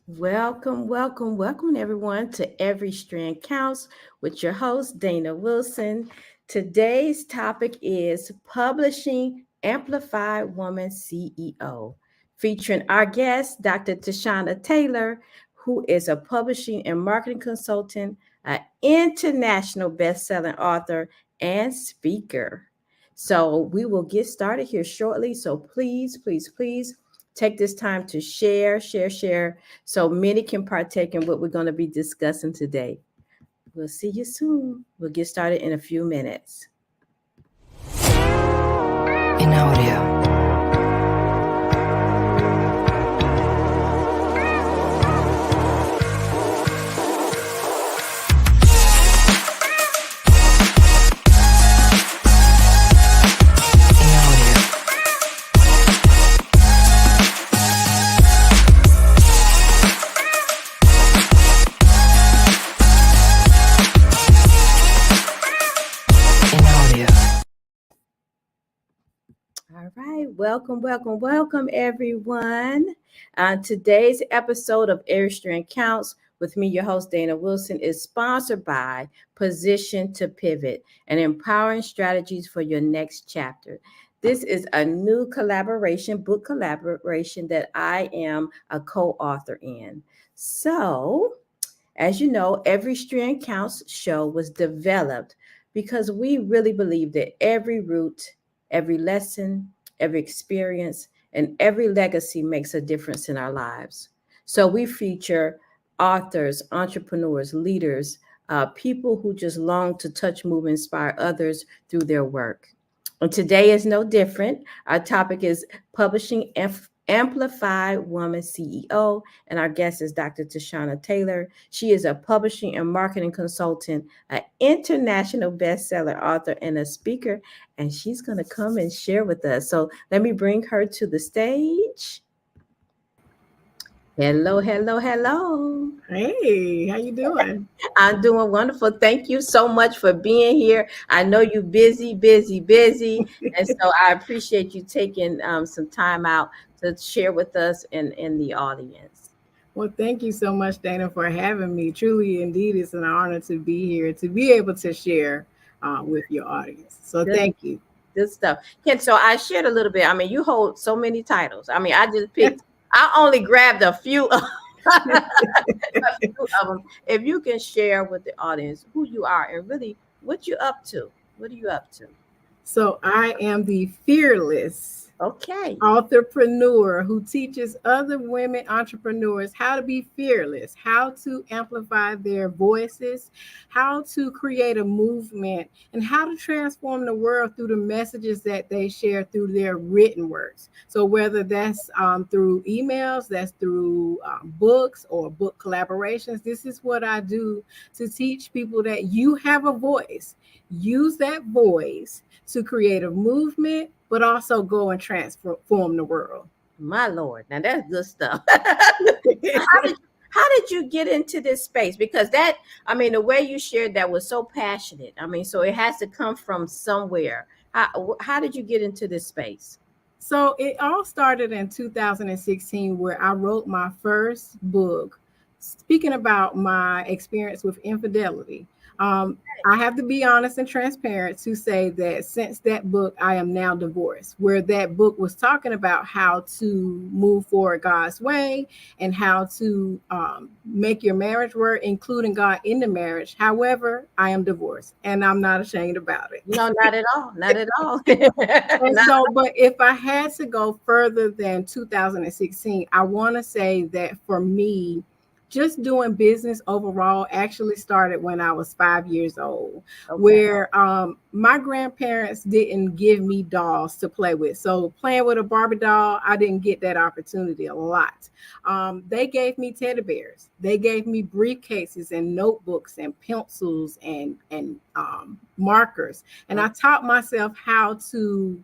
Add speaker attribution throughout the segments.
Speaker 1: Welcome, everyone, to Every Strand Counts with your host, Dana Wilson. Today's topic is Publishing Amplified Woman CEO, featuring our guest, Dr. Tschanna Taylor, who is a publishing and marketing consultant, an international best-selling author, and speaker. So we will get started here shortly. So please take this time to share so many can partake in what we're going to be discussing today. We'll see you soon. We'll get started in a few minutes.
Speaker 2: In audio.
Speaker 1: All right, welcome, everyone. Today's episode of Every Strand Counts with me, your host, Dana Wilson, is sponsored by Position to Pivot and Empowering Strategies for Your Next Chapter. This is a new book collaboration that I am a co-author in. So, as you know, Every Strand Counts show was developed because we really believe that every root, every lesson, every experience, and every legacy makes a difference in our lives. So we feature authors, entrepreneurs, leaders, people who just long to touch, move, inspire others through their work. And today is no different. Our topic is publishing Amplified Woman CEO, and our guest is Dr. Tschanna Taylor. She is a publishing and marketing consultant, an international bestseller author, and a speaker, and she's going to come and share with us. So let me bring her to the stage. Hello.
Speaker 3: Hey, how you doing?
Speaker 1: I'm doing wonderful. Thank you so much for being here. I know you're busy. And so I appreciate you taking some time out to share with us and in the audience.
Speaker 3: Well, thank you so much, Dana, for having me. Truly, indeed, it's an honor to be here, to be able to share with your audience. So
Speaker 1: Good,
Speaker 3: thank you.
Speaker 1: good stuff. Ken, so I shared a little bit. I mean, you hold so many titles. I mean, I only grabbed a few of them. If you can share with the audience who you are and really what you're up to. What are you up to?
Speaker 3: So I am the fearless
Speaker 1: Okay.
Speaker 3: entrepreneur who teaches other women entrepreneurs how to be fearless, how to amplify their voices, how to create a movement, and how to transform the world through the messages that they share through their written words. So whether that's through emails, that's through books or book collaborations, this is what I do to teach people that you have a voice. Use that voice to create a movement, but also go and transform the world.
Speaker 1: My Lord, now that's good stuff. How did you get into this space? Because the way you shared that was so passionate. I mean, so it has to come from somewhere. How did you get into this space?
Speaker 3: So it all started in 2016, where I wrote my first book, speaking about my experience with infidelity. I have to be honest and transparent to say that since that book, I am now divorced, where that book was talking about how to move forward God's way and how to make your marriage work, including God in the marriage. However, I am divorced and I'm not ashamed about it.
Speaker 1: No, not at all. Not at all.
Speaker 3: And so, but if I had to go further than 2016, I want to say that for me, just doing business overall actually started when I was 5 years old,
Speaker 1: Okay.
Speaker 3: where my grandparents didn't give me dolls to play with. So playing with a Barbie doll, I didn't get that opportunity a lot. They gave me teddy bears. They gave me briefcases and notebooks and pencils and markers. And I taught myself how to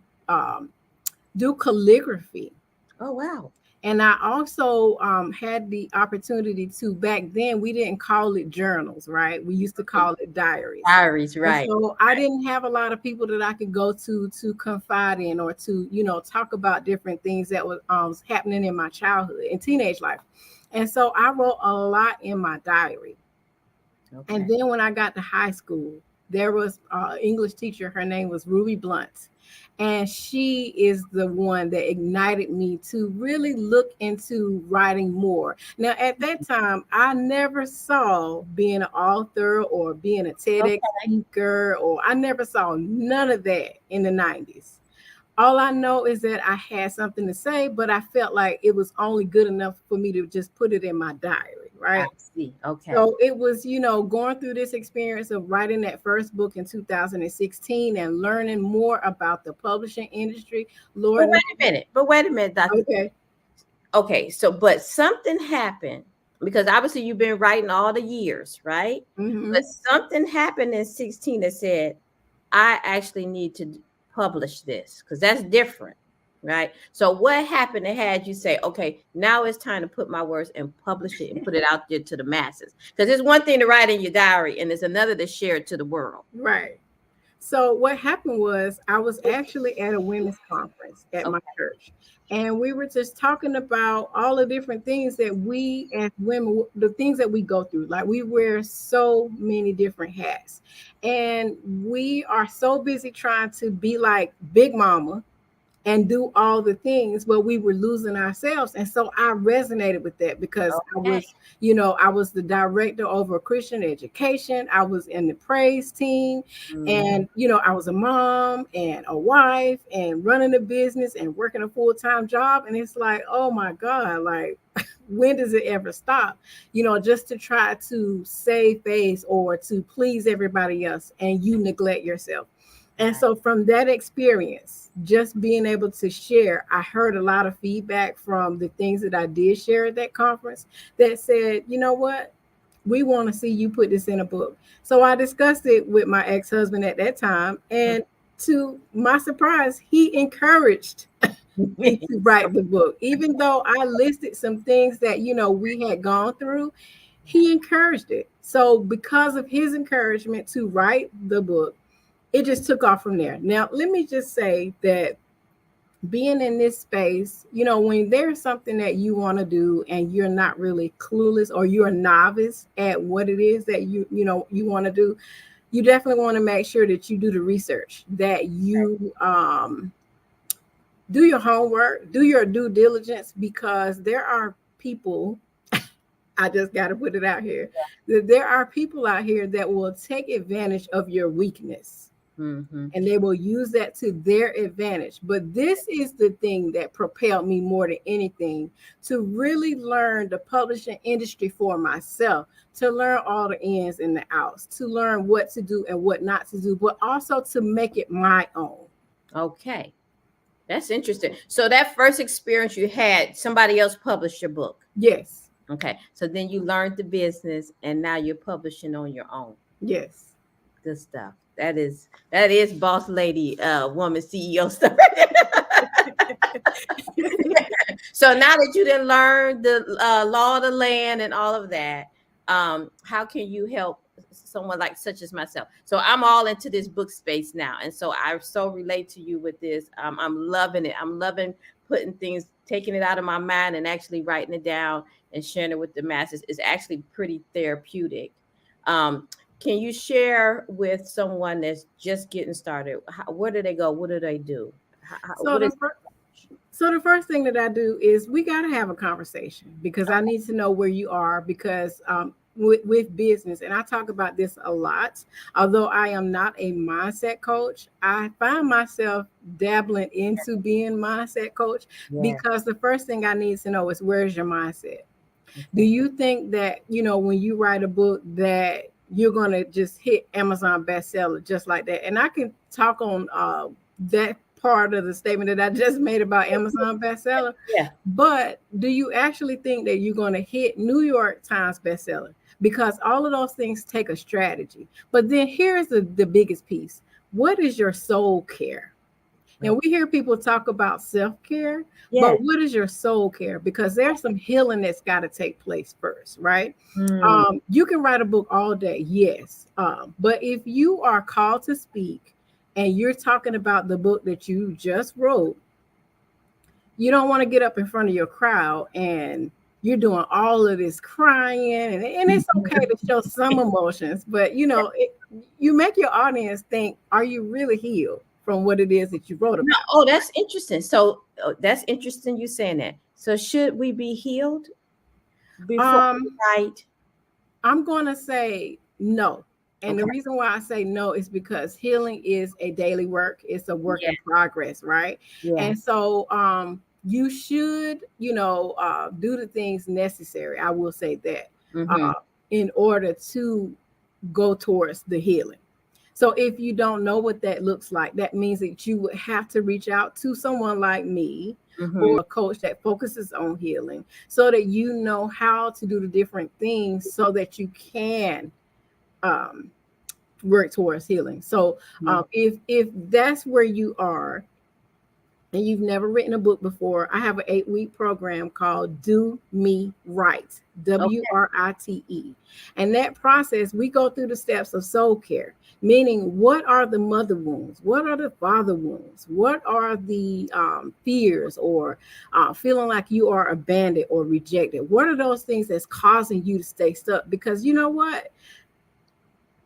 Speaker 3: do calligraphy.
Speaker 1: Oh, wow.
Speaker 3: And I also had the opportunity to, back then, we didn't call it journals, right? We used to call it diaries.
Speaker 1: Diaries, right.
Speaker 3: And so I didn't have a lot of people that I could go to confide in or to, talk about different things that was happening in my childhood and teenage life. And so I wrote a lot in my diary.
Speaker 1: Okay.
Speaker 3: And then when I got to high school, there was an English teacher. Her name was Ruby Blunt. And she is the one that ignited me to really look into writing more. Now, at that time, I never saw being an author or being a TEDx speaker, or I never saw none of that in the 90s. All I know is that I had something to say, but I felt like it was only good enough for me to just put it in my diary,
Speaker 1: I
Speaker 3: right?
Speaker 1: see. Okay.
Speaker 3: So it was, going through this experience of writing that first book in 2016 and learning more about the publishing industry.
Speaker 1: But
Speaker 3: Lord,
Speaker 1: wait a minute, Doctor.
Speaker 3: okay.
Speaker 1: Okay, so but something happened because obviously you've been writing all the years, right?
Speaker 3: Mm-hmm.
Speaker 1: But something happened in 16 that said, I actually need to publish this because that's different, right? So what happened that had you say, okay, now it's time to put my words and publish it and put it out there to the masses? Because it's one thing to write in your diary and it's another to share it to the world.
Speaker 3: Right. So what happened was I was actually at a women's conference at my
Speaker 1: Okay.
Speaker 3: church, and we were just talking about all the different things that we as women, the things that we go through. Like, we wear so many different hats, and we are so busy trying to be like Big Mama and do all the things, but we were losing ourselves. And so I resonated with that because
Speaker 1: Okay.
Speaker 3: I was the director over Christian education. I was in the praise team,
Speaker 1: Mhm.
Speaker 3: and I was a mom and a wife and running a business and working a full-time job. And it's like, oh my God, like, when does it ever stop? Just to try to save face or to please everybody else, and you neglect yourself. And so from that experience, just being able to share, I heard a lot of feedback from the things that I did share at that conference that said, you know what? We want to see you put this in a book. So I discussed it with my ex-husband at that time. And to my surprise, he encouraged me to write the book. Even though I listed some things that, we had gone through, he encouraged it. So because of his encouragement to write the book, it just took off from there. Now, let me just say that being in this space, when there's something that you want to do and you're not really clueless, or you're a novice at what it is that you want to do, you definitely want to make sure that you do the research, that you do your homework, do your due diligence, because there are people, I just got to put it out here, that there are people out here that will take advantage of your weakness.
Speaker 1: Mm-hmm.
Speaker 3: And they will use that to their advantage. But this is the thing that propelled me more than anything, to really learn the publishing industry for myself, to learn all the ins and the outs, to learn what to do and what not to do, but also to make it my own.
Speaker 1: Okay. That's interesting. So that first experience you had, somebody else published your book.
Speaker 3: Yes.
Speaker 1: Okay. So then you learned the business and now you're publishing on your own.
Speaker 3: Yes.
Speaker 1: Good stuff. That is boss lady, woman CEO stuff. So now that you didn't learn the law of the land and all of that, how can you help someone like such as myself? So I'm all into this book space now, and so I so relate to you with this. I'm loving it. I'm loving putting things, taking it out of my mind and actually writing it down and sharing it with the masses. Is actually pretty therapeutic. Um, can you share with someone that's just getting started? Where do they go? What do they do?
Speaker 3: So
Speaker 1: What is
Speaker 3: the first thing that I do is we got to have a conversation, because I need to know where you are, because with business, and I talk about this a lot, although I am not a mindset coach, I find myself dabbling into being mindset coach,
Speaker 1: yeah.
Speaker 3: because the first thing I need to know is, where's your mindset? Do
Speaker 1: Okay.
Speaker 3: you think that, when you write a book, that you're going to just hit Amazon bestseller just like that? And I can talk on that part of the statement that I just made about Amazon bestseller.
Speaker 1: Yeah.
Speaker 3: But do you actually think that you're going to hit New York Times bestseller? Because all of those things take a strategy. But then here's the biggest piece. What is your soul care? Now, we hear people talk about self-care,
Speaker 1: Yeah.
Speaker 3: but what is your soul care? Because there's some healing that's got to take place first, right?
Speaker 1: Mm,
Speaker 3: You can write a book all day, yes. But if you are called to speak and you're talking about the book that you just wrote, you don't want to get up in front of your crowd and you're doing all of this crying, and it's okay to show some emotions, but you make your audience think, are you really healed from what it is that you wrote
Speaker 1: No,
Speaker 3: about?
Speaker 1: oh, that's interesting. So that's interesting you saying that. So should we be healed before we
Speaker 3: Um,
Speaker 1: write?
Speaker 3: I'm going to say no. And the
Speaker 1: Okay.
Speaker 3: reason why I say no is because healing is a daily work. It's a work
Speaker 1: Yeah.
Speaker 3: in progress, right?
Speaker 1: Yeah.
Speaker 3: And so you should, do the things necessary. I will say that
Speaker 1: Mm-hmm.
Speaker 3: uh, in order to go towards the healing. So if you don't know what that looks like, that means that you would have to reach out to someone like me
Speaker 1: Mm-hmm.
Speaker 3: or a coach that focuses on healing so that you know how to do the different things so that you can um, work towards healing. So if that's where you are, and you've never written a book before, I have an 8-week program called Do Me Right,
Speaker 1: Okay.
Speaker 3: WRITE. And that process, we go through the steps of soul care, meaning what are the mother wounds? What are the father wounds? What are the fears or feeling like you are abandoned or rejected? What are those things that's causing you to stay stuck? Because you know what?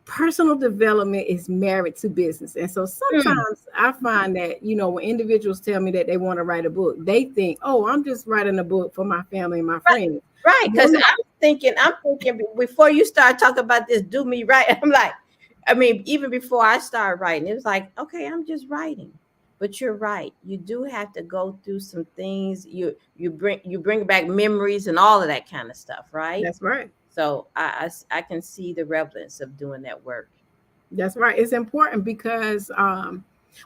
Speaker 3: Personal development is married to business. And so
Speaker 1: Mm.
Speaker 3: sometimes I find that, when individuals tell me that they want to write a book, they think, oh, I'm just writing a book for my family and my
Speaker 1: Right.
Speaker 3: friends.
Speaker 1: Right.
Speaker 3: No,
Speaker 1: Because
Speaker 3: no,
Speaker 1: I'm thinking before you start talking about this, do me right. I'm like, I mean, even before I start writing, it was like, okay, I'm just writing. But you're right. You do have to go through some things. You bring back memories and all of that kind of stuff, right?
Speaker 3: that's right.
Speaker 1: So I can see the relevance of doing that work.
Speaker 3: That's right. It's important because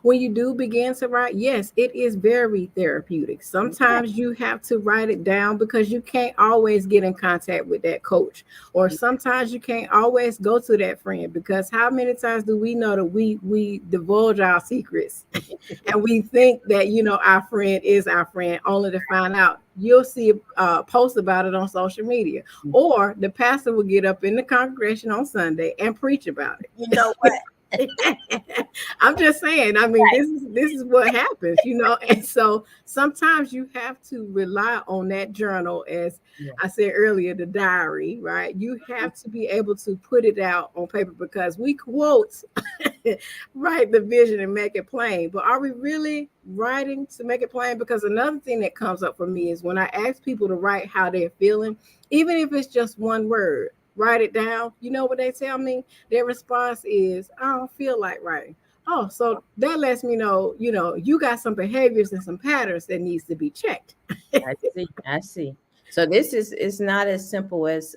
Speaker 3: when you do begin to write, yes, it is very therapeutic.
Speaker 1: Yeah.
Speaker 3: Sometimes you have to write it down because you can't always get in contact with that coach, or sometimes you can't always go to that friend because how many times do we know that we divulge our secrets and we think that our friend is our friend, only to find out you'll see a post about it on social media, or the pastor will get up in the congregation on Sunday and preach about
Speaker 1: You know what?
Speaker 3: it. I'm just saying, I mean, this is what happens, and so sometimes you have to rely on that journal, as
Speaker 1: Yeah.
Speaker 3: I said earlier, the diary, right? You have to be able to put it out on paper because we quote write the vision and make it plain, but are we really writing to make it plain? Because another thing that comes up for me is when I ask people to write how they're feeling, even if it's just one word, write it down. You know what they tell me? Their response is, I don't feel like writing. Oh, so that lets me know, you got some behaviors and some patterns that needs to be checked.
Speaker 1: I see. I see. So this is it's not as simple as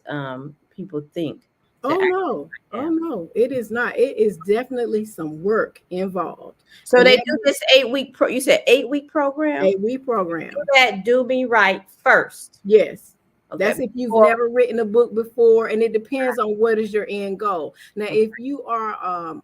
Speaker 1: people think to
Speaker 3: Oh
Speaker 1: actually
Speaker 3: no.
Speaker 1: write
Speaker 3: Oh
Speaker 1: down.
Speaker 3: no, it is not. It is definitely some work involved.
Speaker 1: So
Speaker 3: And
Speaker 1: they
Speaker 3: that
Speaker 1: do this 8 week you said 8 week program.
Speaker 3: we
Speaker 1: Do
Speaker 3: program.
Speaker 1: that. Do me right first.
Speaker 3: Yes.
Speaker 1: Okay.
Speaker 3: That's if you've
Speaker 1: Before,
Speaker 3: never written a book before, and it depends on what is your end goal. Now, if you are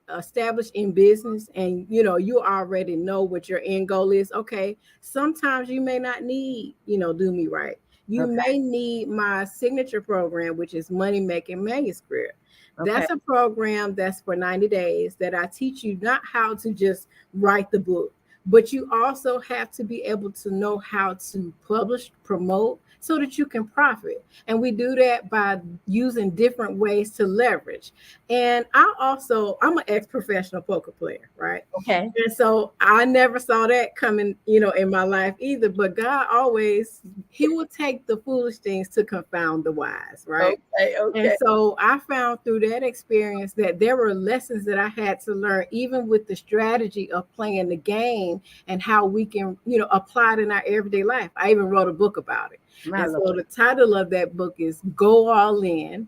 Speaker 3: established in business and you already know what your end goal is, okay, sometimes you may not need, do me right. You
Speaker 1: okay.
Speaker 3: may need my signature program, which is Money Making Manuscript.
Speaker 1: Okay.
Speaker 3: That's a program that's for 90 days that I teach you not how to just write the book, but you also have to be able to know how to publish, promote, so that you can profit. And we do that by using different ways to leverage. And I'm an ex-professional poker player, right?
Speaker 1: Okay.
Speaker 3: And so I never saw that coming, in my life either. But God always, He will take the foolish things to confound the wise, right?
Speaker 1: Okay.
Speaker 3: And
Speaker 1: Okay.
Speaker 3: so I found through that experience that there were lessons that I had to learn, even with the strategy of playing the game and how we can, apply it in our everyday life. I even wrote a book about it.
Speaker 1: My
Speaker 3: And
Speaker 1: Lord.
Speaker 3: so the title of that book is Go All In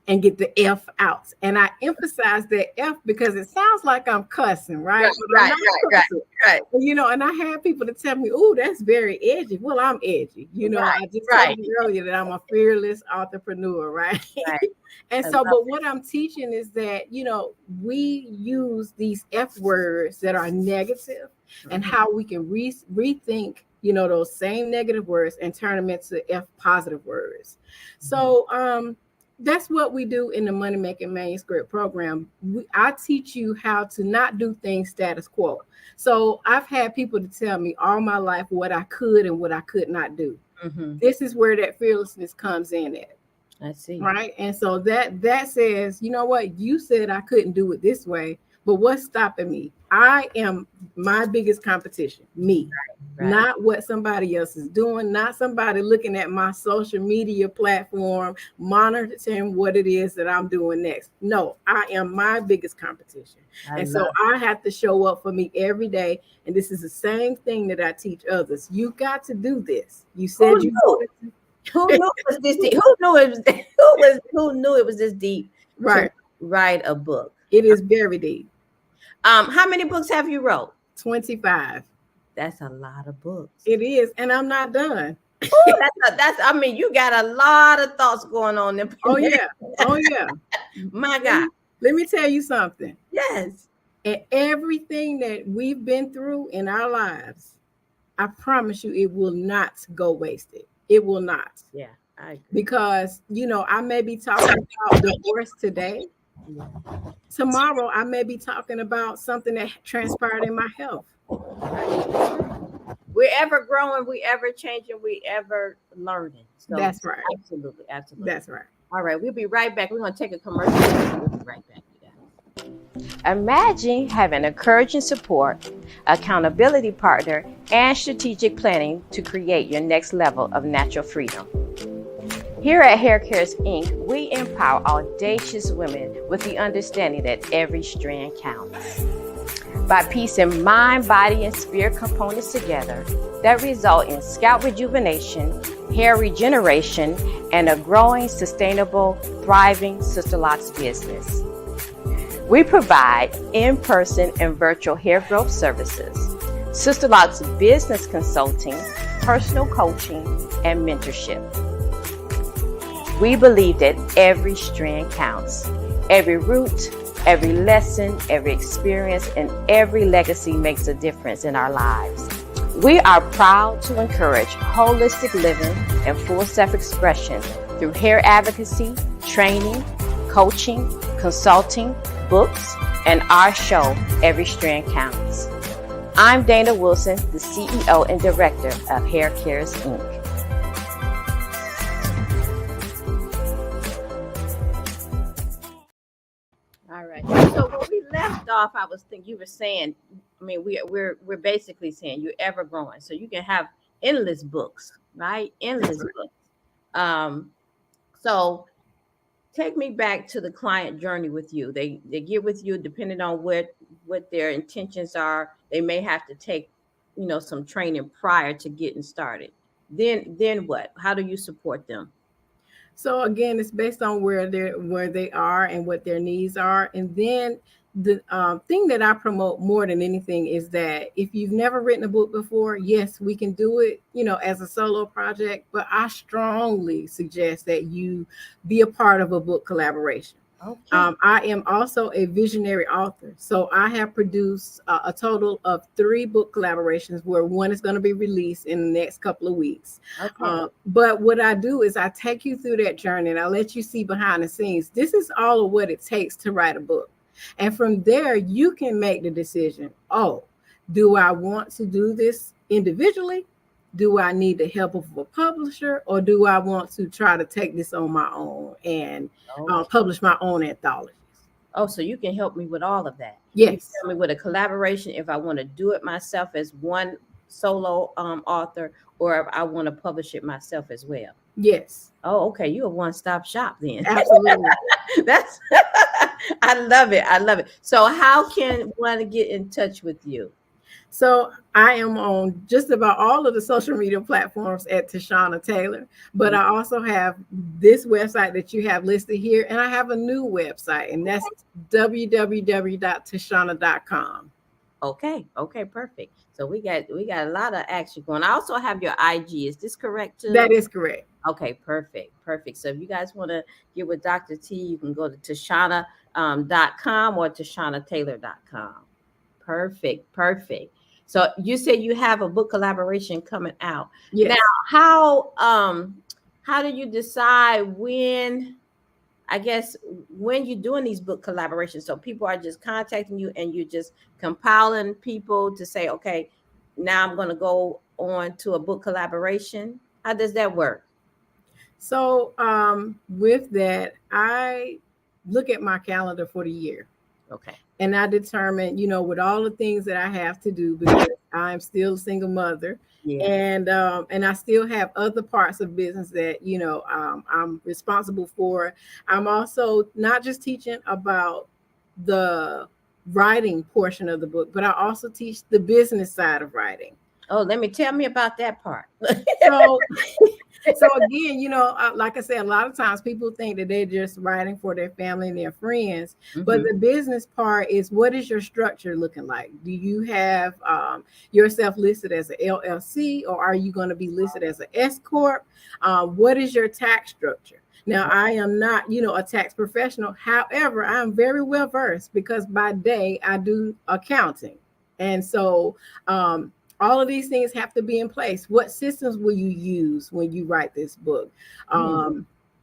Speaker 3: and Get the F Out. And I emphasize that F because it sounds like I'm cussing,
Speaker 1: Right.
Speaker 3: right? But I'm
Speaker 1: Right.
Speaker 3: not
Speaker 1: Right.
Speaker 3: cussing.
Speaker 1: Right.
Speaker 3: And I had people to tell me, oh, that's very edgy. Well, I'm edgy.
Speaker 1: Right.
Speaker 3: I just told
Speaker 1: Right.
Speaker 3: you earlier that I'm a fearless entrepreneur, right?
Speaker 1: Right.
Speaker 3: And
Speaker 1: I
Speaker 3: so,
Speaker 1: love
Speaker 3: but what I'm teaching is that, we use these F words that are negative
Speaker 1: it.
Speaker 3: and
Speaker 1: Mhm.
Speaker 3: how we can rethink, those same negative words and turn them into F positive words.
Speaker 1: Mhm.
Speaker 3: So, that's what we do in the Money Making Manuscript program. I teach you how to not do things status quo. So I've had people to tell me all my life what I could and what I could not do.
Speaker 1: Mm-hmm.
Speaker 3: This is where that fearlessness comes in at.
Speaker 1: I see.
Speaker 3: Right. And so that says, you know what, you said I couldn't do it this way, but what's stopping me? I am my biggest competition, me.
Speaker 1: Right.
Speaker 3: Not what somebody else is doing, not somebody looking at my social media platform, monitoring what it is that I'm doing next. No, I am my biggest competition. And so I have to show up for me every day. And this is the same thing that I teach others. You got to do this. You said you wanted to.
Speaker 1: Who knew it was this deep? Who knew it was this deep
Speaker 3: Right.
Speaker 1: to write a book?
Speaker 3: It is very deep.
Speaker 1: How many books have you wrote?
Speaker 3: 25.
Speaker 1: That's a lot of books.
Speaker 3: It is, and I'm not done.
Speaker 1: Ooh, that's I mean, you got a lot of thoughts going on there.
Speaker 3: Oh yeah. Oh yeah.
Speaker 1: My God.
Speaker 3: Let me tell you something.
Speaker 1: Yes.
Speaker 3: And everything that we've been through in our lives, I promise you, it will not go wasted. It will not.
Speaker 1: Yeah, I agree.
Speaker 3: Because, I may be talking about divorce today.
Speaker 1: Yeah.
Speaker 3: Tomorrow, I may be talking about something that transpired in my health.
Speaker 1: We're ever growing, we ever changing, we ever learning. So
Speaker 3: that's right.
Speaker 1: Absolutely.
Speaker 3: That's right.
Speaker 1: All right, we'll be right back. We're going to take a commercial. We'll be right back. Imagine having encouraging support, accountability partner, and strategic planning to create your next level of natural freedom. Here at Hair Cares Inc., we empower audacious women with the understanding that every strand counts. By piecing mind, body, and spirit components together that result in scalp rejuvenation, hair regeneration, and a growing, sustainable, thriving Sisterlocks business. We provide in-person and virtual hair growth services, Sisterlocks business consulting, personal coaching, and mentorship. We believe that every strand counts. Every root, every lesson, every experience, and every legacy makes a difference in our lives. We are proud to encourage holistic living and full self-expression through hair advocacy, training, coaching, consulting, books, and our show, Every Strand Counts. I'm Dana Wilson, the CEO and Director of Hair Cares Inc. All right. So when we left off, I was thinking you were saying, I mean, we're basically saying you're ever growing, so you can have endless books, right? Endless books. So take me back to the client journey with you. They get with you depending on what their intentions are. They may have to take, some training prior to getting started. Then what? How do you support them?
Speaker 3: So again, it's based on where they are and what their needs are. And then the thing that I promote more than anything is that if you've never written a book before, yes, we can do it, as a solo project. But I strongly suggest that you be a part of a book collaboration.
Speaker 1: Okay.
Speaker 3: I am also a visionary author. So I have produced a total of 3 book collaborations where one is going to be released in the next couple of weeks.
Speaker 1: Okay.
Speaker 3: But what I do is I take you through that journey and I let you see behind the scenes. This is all of what it takes to write a book. And from there, you can make the decision. Oh, do I want to do this individually? Do I need the help of a publisher, or do I want to try to take this on my own and publish my own anthologies?
Speaker 1: Oh, so you can help me with all of that.
Speaker 3: Yes.
Speaker 1: You can help me with a collaboration if I want to do it myself as one solo author, or if I want to publish it myself as well.
Speaker 3: Yes.
Speaker 1: Oh, okay. You're a one-stop shop then.
Speaker 3: Absolutely.
Speaker 1: That's I love it. I love it. So how can one get in touch with you?
Speaker 3: So I am on just about all of the social media platforms at Tschanna Taylor, but I also have this website that you have listed here, and I have a new website, and that's www.tschanna.com.
Speaker 1: Okay, perfect. So we got a lot of action going. I also have your IG. Is this correct too?
Speaker 3: That is correct.
Speaker 1: Okay, perfect. So if you guys want to get with Dr. T, you can go to Tschanna.com or TschannaTaylor.com. Perfect. So you said you have a book collaboration coming out.
Speaker 3: Yes.
Speaker 1: Now, how do you decide when you're doing these book collaborations? So people are just contacting you and you're just compiling people to say, okay, now I'm going to go on to a book collaboration. How does that work?
Speaker 3: So with that, I look at my calendar for the year.
Speaker 1: Okay.
Speaker 3: And I determine, with all the things that I have to do, because I'm still a single mother,
Speaker 1: Yeah.
Speaker 3: and I still have other parts of business that I'm responsible for. I'm also not just teaching about the writing portion of the book, but I also teach the business side of writing.
Speaker 1: Oh, let me tell me about that part.
Speaker 3: So so again, like I said, a lot of times people think that they're just writing for their family and their friends, but
Speaker 1: Mhm.
Speaker 3: the business part is, what is your structure looking like? Do you have yourself listed as an LLC, or are you going to be listed as an S corp? What is your tax structure? Now, I am not, a tax professional. However, I'm very well versed, because by day I do accounting, and so all of these things have to be in place. What systems will you use when you write this book?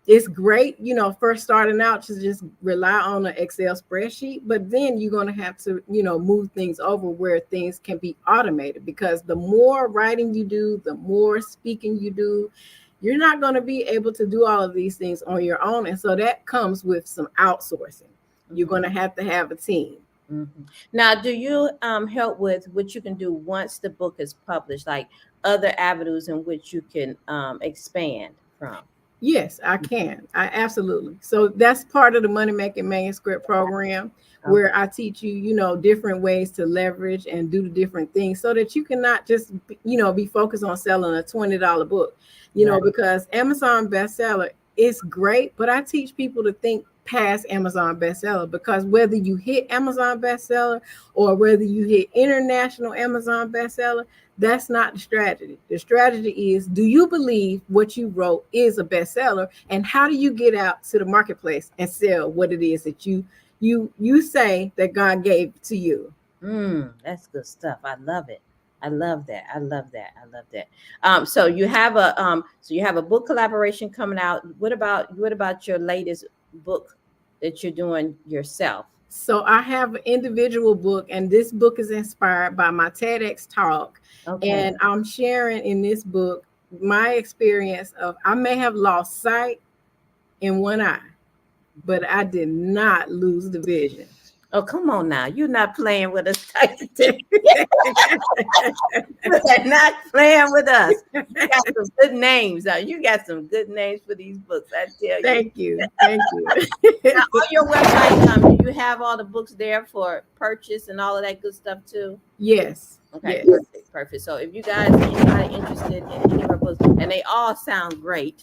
Speaker 3: It's great, first starting out, to just rely on an Excel spreadsheet, but then you're going to have to, move things over where things can be automated, because the more writing you do, the more speaking you do, you're not going to be able to do all of these things on your own. And so that comes with some outsourcing. You're going to have a team.
Speaker 1: Mm-hmm. Now, do you help with what you can do once the book is published, like other avenues in which you can expand from?
Speaker 3: Yes, I can. I absolutely. So that's part of the Money Making Manuscript program,
Speaker 1: Okay.
Speaker 3: where I teach you, different ways to leverage and do the different things, so that you cannot just, be focused on selling a $20 book,
Speaker 1: Right.
Speaker 3: because Amazon bestseller is great, but I teach people to think past Amazon bestseller, because whether you hit Amazon bestseller or whether you hit international Amazon bestseller, that's not the strategy. The strategy is, do you believe what you wrote is a bestseller, and how do you get out to the marketplace and sell what it is that you say that God gave to you?
Speaker 1: That's good stuff. I love it. I love that. I love that. I love that. So you have a book collaboration coming out. What about your latest book that you're doing yourself?
Speaker 3: So I have an individual book, and this book is inspired by my TEDx talk.
Speaker 1: Okay.
Speaker 3: And I'm sharing in this book my experience of, I may have lost sight in one eye, but I did not lose the vision.
Speaker 1: Oh, come on now. You're not playing with us, Tyson. You're not playing with us. You got some good names. You got some good names for these books, I tell you.
Speaker 3: Thank you. Thank you.
Speaker 1: Now, on your website, do you have all the books there for purchase and all of that good stuff too?
Speaker 3: Yes.
Speaker 1: Okay,
Speaker 3: Yes.
Speaker 1: perfect, perfect. So if you guys anybody interested in any of our books, and they all sound great,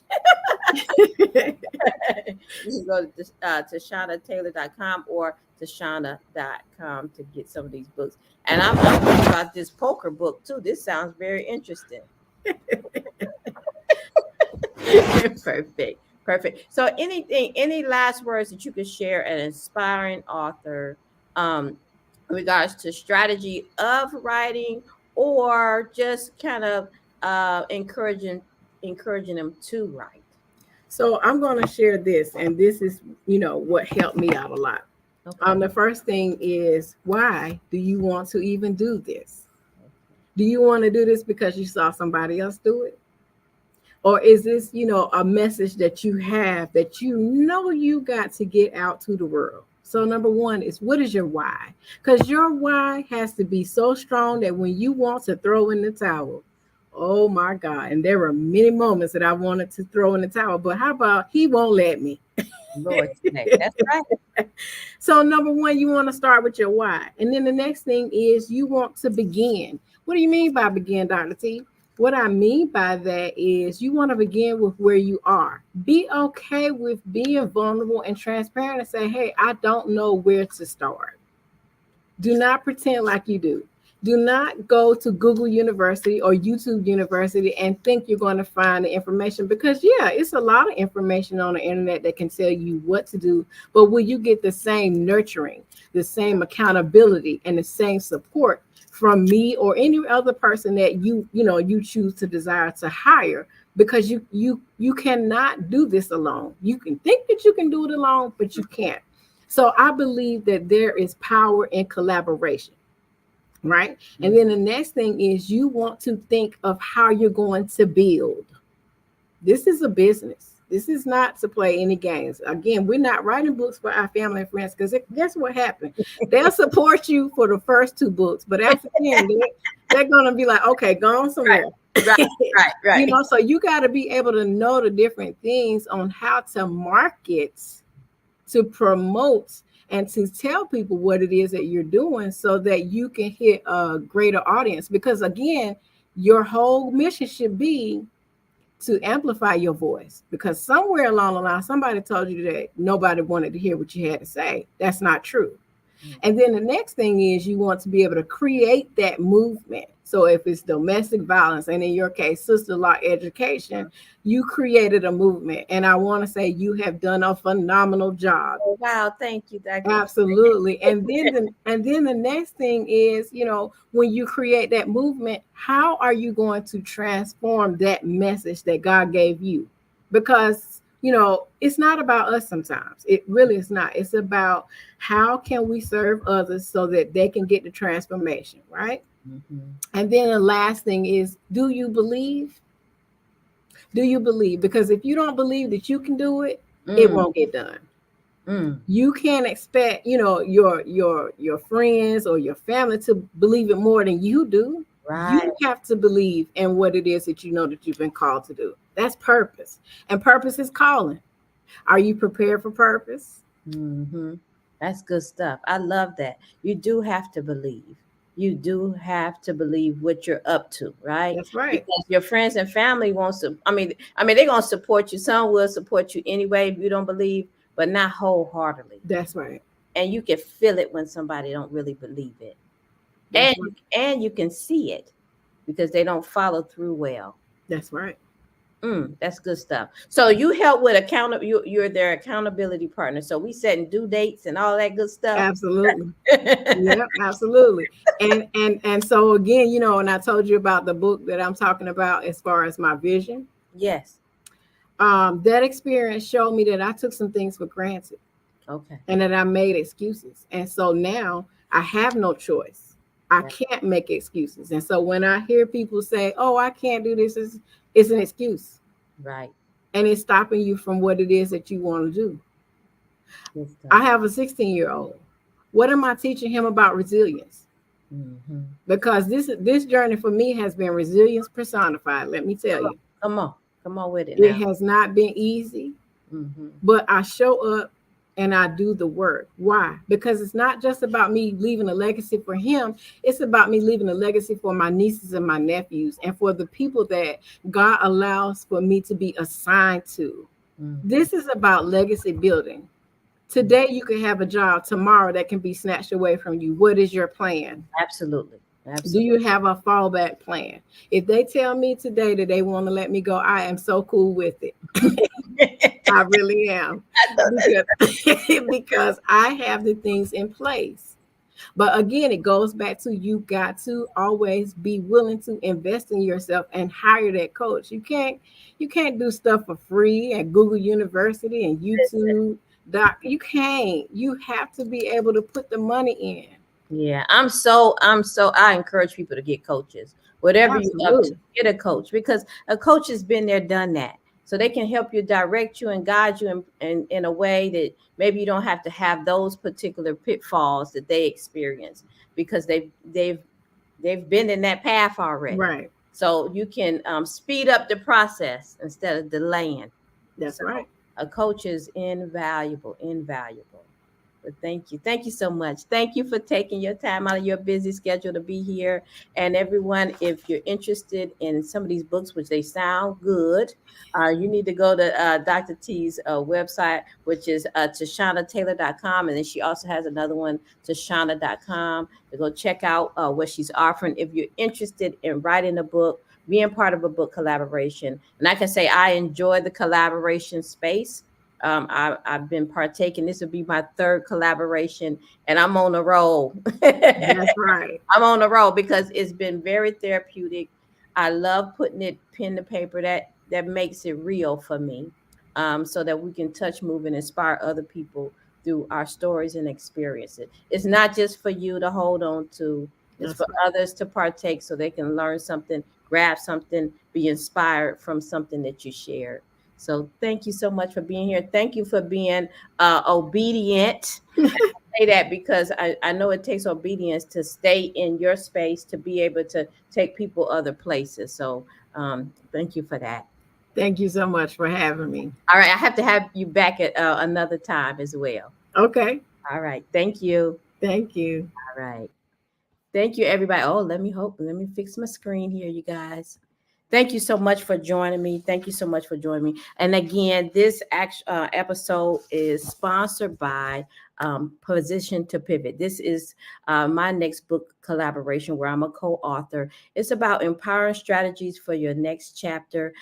Speaker 1: you can go to TschannaTaylor.com or Tschanna.com to get some of these books. And I'm thinking about this poker book too. This sounds very interesting. Perfect. Perfect. So any last words that you could share an inspiring author in regards to strategy of writing, or just kind of encouraging them to write?
Speaker 3: So I'm going to share this, and this is, what helped me out a lot.
Speaker 1: Okay.
Speaker 3: The first thing is, why do you want to even do this? Do you want to do this because you saw somebody else do it? Or is this, a message that you have that you got to get out to the world? So number one is, what is your why? Because your why has to be so strong that when you want to throw in the towel, oh my God. And there were many moments that I wanted to throw in the towel, but how about he won't let me?
Speaker 1: Lord, that's right.
Speaker 3: So number one, you want to start with your why. And then the next thing is, you want to begin. What do you mean by begin, Dr. T? What I mean by that is, you want to begin with where you are. Be okay with being vulnerable and transparent and say, hey, I don't know where to start. Do not pretend like you do. Do not go to Google University or YouTube University and think you're going to find the information, because it's a lot of information on the internet that can tell you what to do, but will you get the same nurturing, the same accountability, and the same support from me or any other person that you choose to desire to hire? Because you cannot do this alone. You can think that you can do it alone, but you can't. So I believe that there is power in collaboration. Right. And then the next thing is, you want to think of how you're going to build. This is a business. This is not to play any games. Again, we're not writing books for our family and friends because guess what happened? They'll support you for the first 2 books, but after 10, they're going to be like, okay, go on somewhere.
Speaker 1: Right, right, right.
Speaker 3: So you got to be able to know the different things on how to market, to promote, and to tell people what it is that you're doing so that you can hit a greater audience. Because again, your whole mission should be to amplify your voice, because somewhere along the line, somebody told you that nobody wanted to hear what you had to say. That's not true. And then the next thing is you want to be able to create that movement. So if it's domestic violence, and in your case, sister-in-law education, you created a movement. And I want to say you have done a phenomenal job.
Speaker 1: Oh, wow, thank you, Dr.
Speaker 3: Absolutely. And then the next thing is, when you create that movement, how are you going to transform that message that God gave you? Because it's not about us sometimes. It really is not. It's about how can we serve others so that they can get the transformation, right? Mm-hmm. And then the last thing is, do you believe? Do you believe? Because if you don't believe that you can do it, it won't get done. You can't expect, your friends or your family to believe it more than you do. Right. You have to believe in what it is that you know that you've been called to do. That's purpose. And purpose is calling. Are you prepared for purpose?
Speaker 1: Mm-hmm. That's good stuff. I love that. You do have to believe. You do have to believe what you're up to, right?
Speaker 3: That's right.
Speaker 1: Because your friends and family wants to, they're going to support you. Some will support you anyway if you don't believe, but not wholeheartedly.
Speaker 3: That's right.
Speaker 1: And you can feel it when somebody don't really believe it. And you can see it because they don't follow through well.
Speaker 3: That's right.
Speaker 1: That's good stuff. So you help with you're their accountability partner. So we setting due dates and all that good stuff.
Speaker 3: Absolutely. Yeah, absolutely. And so again, and I told you about the book that I'm talking about as far as my vision.
Speaker 1: Yes.
Speaker 3: That experience showed me that I took some things for granted.
Speaker 1: Okay.
Speaker 3: And that I made excuses. And so now I have no choice. I can't make excuses. And so when I hear people say, oh, I can't do this, it's an excuse.
Speaker 1: Right.
Speaker 3: And it's stopping you from what it is that you want to do. I have a 16-year-old. What am I teaching him about resilience? Mm-hmm. Because this journey for me has been resilience personified. Let me tell you.
Speaker 1: Come on with it.
Speaker 3: It has not been easy, but I show up and I do the work. Why? Because it's not just about me leaving a legacy for him. It's about me leaving a legacy for my nieces and my nephews and for the people that God allows for me to be assigned to. This is about legacy building. Today, you can have a job. Tomorrow, that can be snatched away from you. What is your plan?
Speaker 1: Absolutely.
Speaker 3: Do you have a fallback plan? If they tell me today that they want to let me go, I am so cool with it. I really am. Because I have the things in place. But again, it goes back to you got to always be willing to invest in yourself and hire that coach. You can't do stuff for free at Google University and YouTube. You can't. You have to be able to put the money in.
Speaker 1: Yeah, I encourage people to get coaches. Whatever you up to, get a coach, because a coach has been there, done that. So they can help you, direct you and guide you in a way that maybe you don't have to have those particular pitfalls that they experience, because they've been in that path already.
Speaker 3: Right.
Speaker 1: So you can speed up the process instead of delaying.
Speaker 3: That's right.
Speaker 1: A coach is invaluable. But thank you so much. Thank you for taking your time out of your busy schedule to be here. And everyone, if you're interested in some of these books, which they sound good, you need to go to Dr. T's website, which is TschannaTaylor.com. And then she also has another one, Tschanna.com, to go check out what she's offering. If you're interested in writing a book, being part of a book collaboration. And I can say I enjoy the collaboration space. I've been partaking. This will be my 3rd collaboration, and I'm on a roll.
Speaker 3: That's right.
Speaker 1: I'm on a roll because it's been very therapeutic. I love putting it pen to paper. That makes it real for me, so that we can touch, move, and inspire other people through our stories and experiences. It's not just for you to hold on to. It's for others to partake so they can learn something grab something, be inspired from something that you shared. So thank you so much for being here. Thank you for being obedient. Say that because I know it takes obedience to stay in your space to be able to take people other places. So thank you for that.
Speaker 3: Thank you so much for having me.
Speaker 1: All right, I have to have you back at another time as well.
Speaker 3: Okay.
Speaker 1: All right, thank you.
Speaker 3: Thank you.
Speaker 1: All right. Thank you, everybody. Oh, let me fix my screen here, you guys. Thank you so much for joining me. Thank you so much for joining me. And again, this episode is sponsored by Position to Pivot. This is my next book collaboration where I'm a co-author. It's about empowering strategies for your next chapter.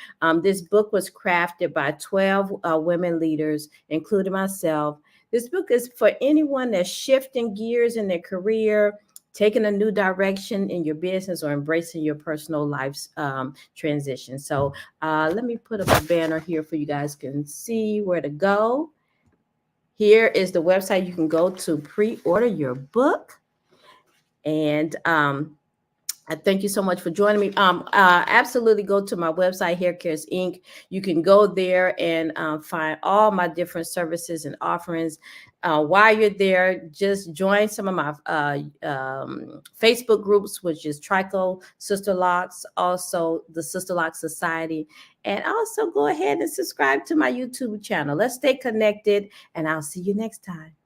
Speaker 1: This book was crafted by 12 women leaders, including myself. This book is for anyone that's shifting gears in their career, taking a new direction in your business, or embracing your personal life's transition. So let me put up a banner here for you guys can see where to go. Here is the website you can go to pre-order your book. And I thank you so much for joining me. Absolutely go to my website, Hair Cares Inc. You can go there and find all my different services and offerings. While you're there, just join some of my Facebook groups, which is Trico Sister Locks, also the Sister Lock Society, and also go ahead and subscribe to my YouTube channel. Let's stay connected, and I'll see you next time.